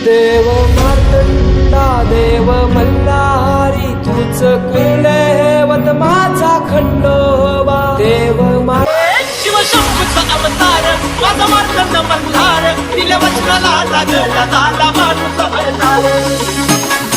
देव मार्तंडा देव मल्हारी तुझ कुलदेवत माझा खंडोबा देव शिवशंभूचा अवतार माझा मार्तंड मल्हार दिल्या वचनाला जागला झाला माणूस अवतार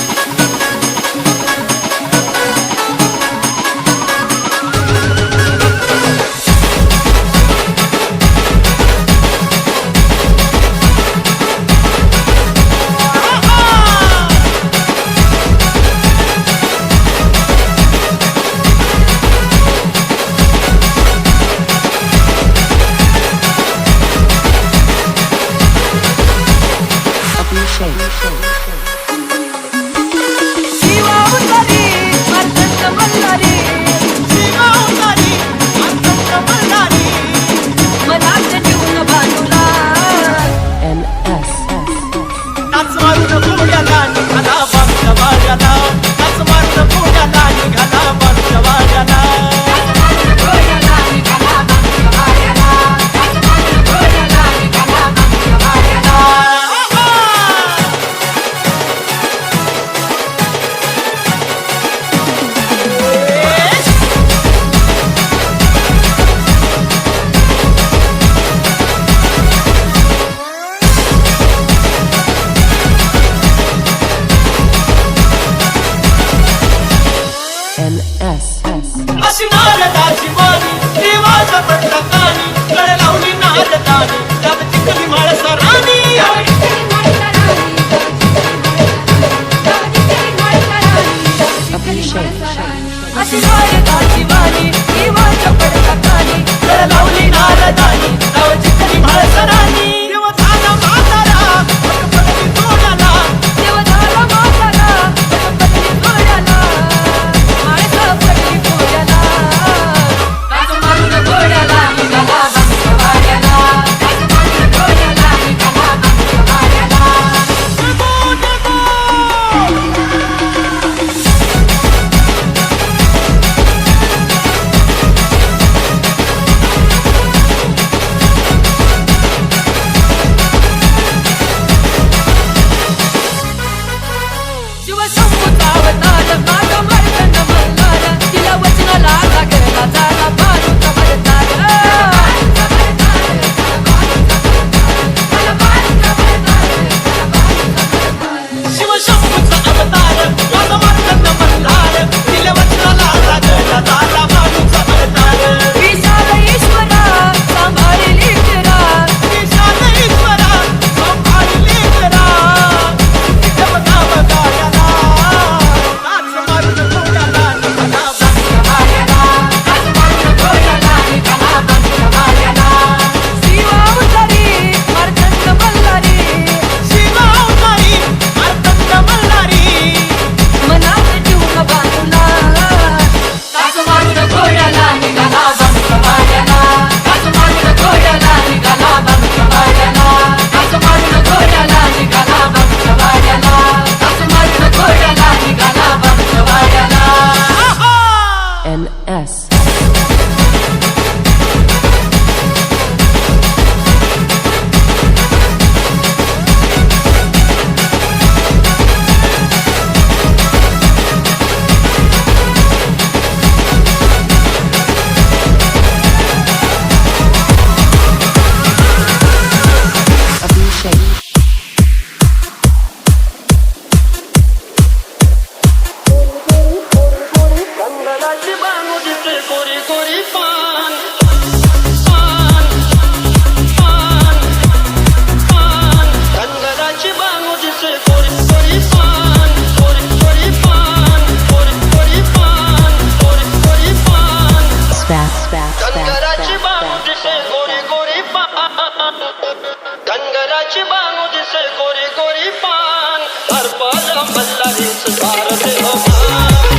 धनगराची बांगू दिसे गोरी गोरी पान हरपाला मल्हारीचं सारते हो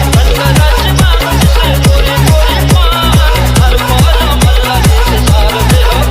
धनगराची बांगू दिसे गोरी गोरी पान हरपाला मल्हारीचं सारते हो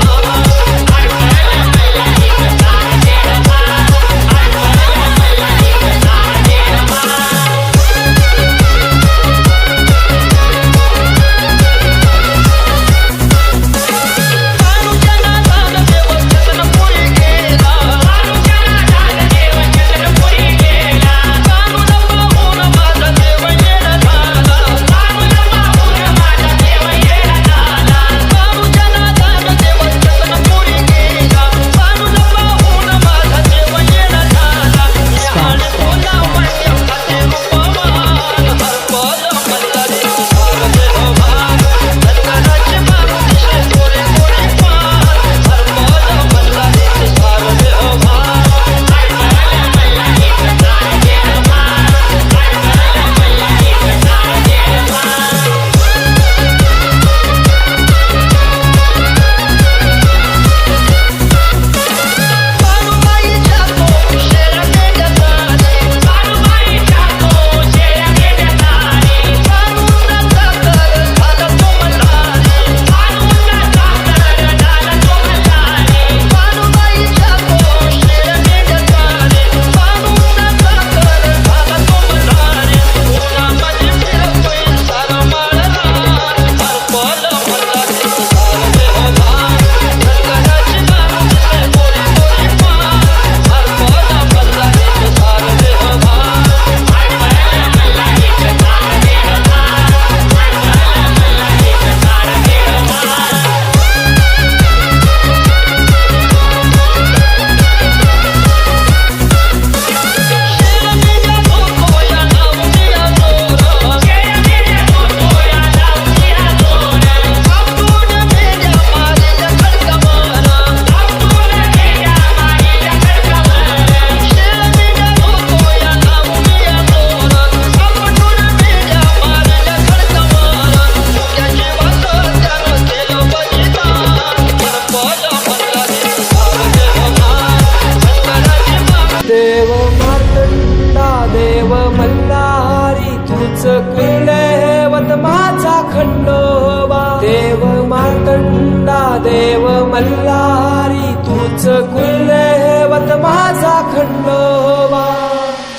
देव मल्हारी तूच कुलदैवत माझा खंडोबा देव मार्तंडा देव मल्हारी तूच कुलदैवत माझा खंडोबा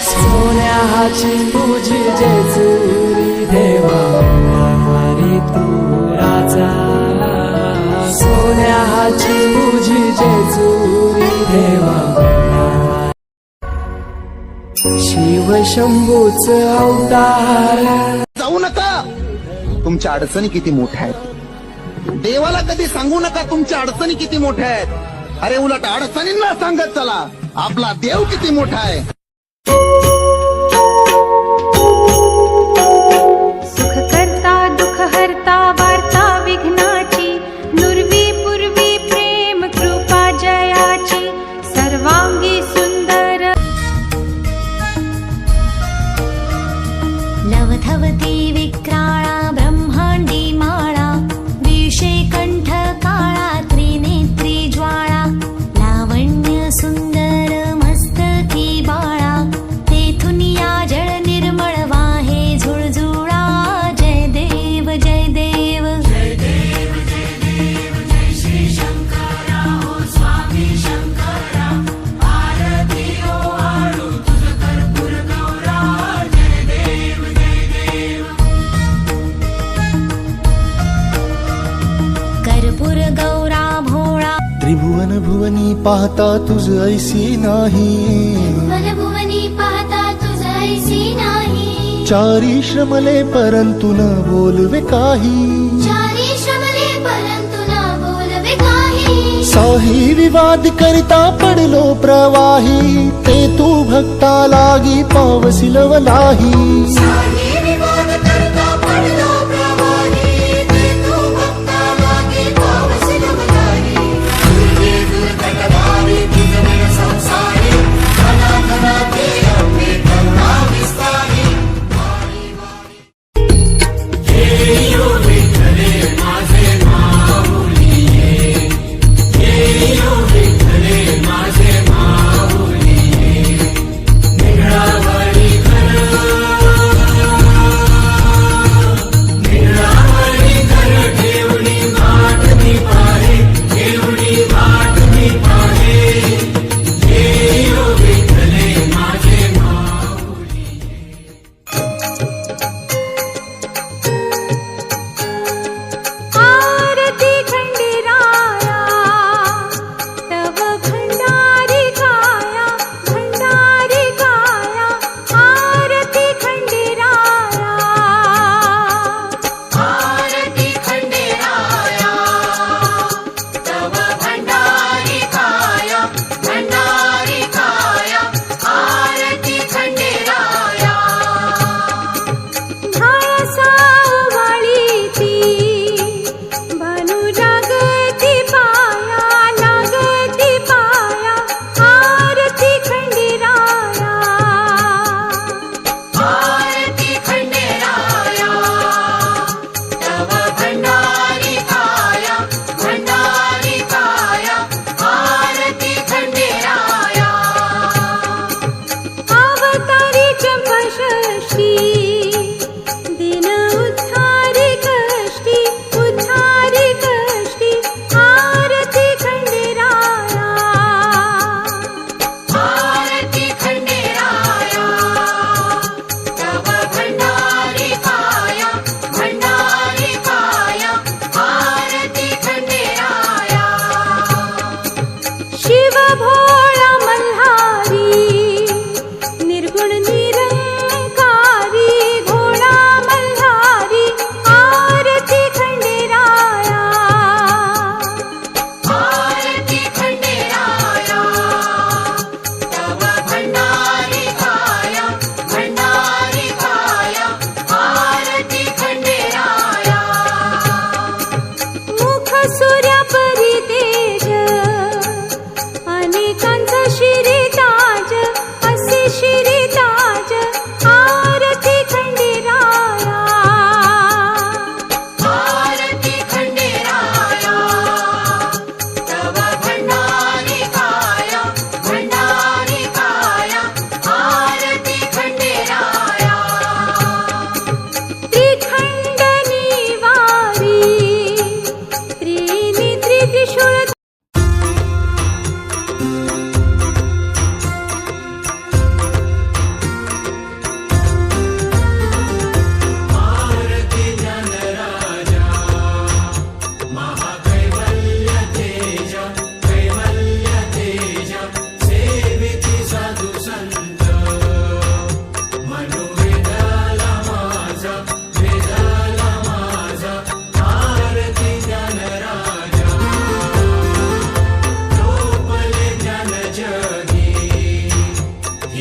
सोन्याची तुझी जेजुरी देवा मल्हारी तू राजा सोन्याची तुझी जेजुरी देवा शिव शंभूच अवतार जाऊ नका तुमच्या अडचणी किती मोठ्या आहेत देवाला कधी सांगू नका तुमच्या अडचणी किती मोठ्या आहेत अरे उलट अडचणींना सांगत चला आपला देव किती मोठा आहे सुख करता दुःख हरता वार्ता विघ्नाची नुरवी पूर्वी प्रेम कृपा जयाची सर्वांगी सुंदर लवथवती विक्राळा ब्रह्मांडी माळा विषे कंठ काळा त्रिनेत्री ज्वाळा लावण्य सुंदर मस्तकी बाळा तेथून या जळ निर्मळ वाहे झुळझुळा जय देव जय देव जय देव जय देव जय श्री शंकरा ओ स्वामी शंकरा आरती ओ आळू तुझ कर्पूर गौरा जय देव जय देव कर्पूर गौरा भोळा त्रिभुवन भुवनी पाहता तुझ ऐसी नाही भुवनी पाहता तुझ ऐसी नाही चारी श्रमले परंतु न बोलवे काही चारी श्रमले परंतु न बोलवे काही साही विवाद करिता पडलो प्रवाही ते तू भक्ता लागी पावसी लवलाही साही विवाद करता पडलो प्रवाही ते तू भक्ता लागी पावसी लवलाही दुर्गे दुर्घटवारी तुझ मन संसारी घना घना ते अम्मे करुणा विस्तारी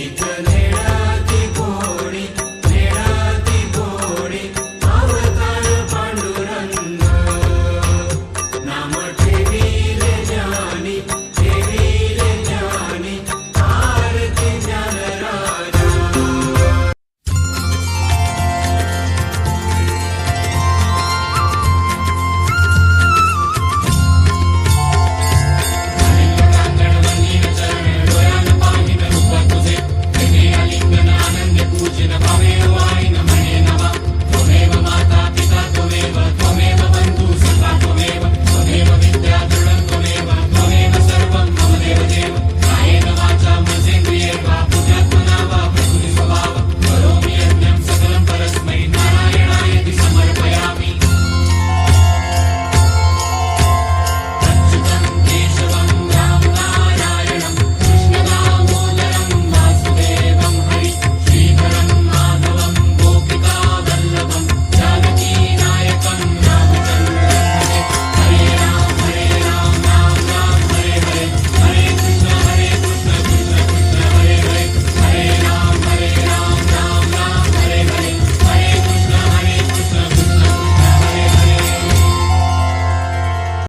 विठ्ठल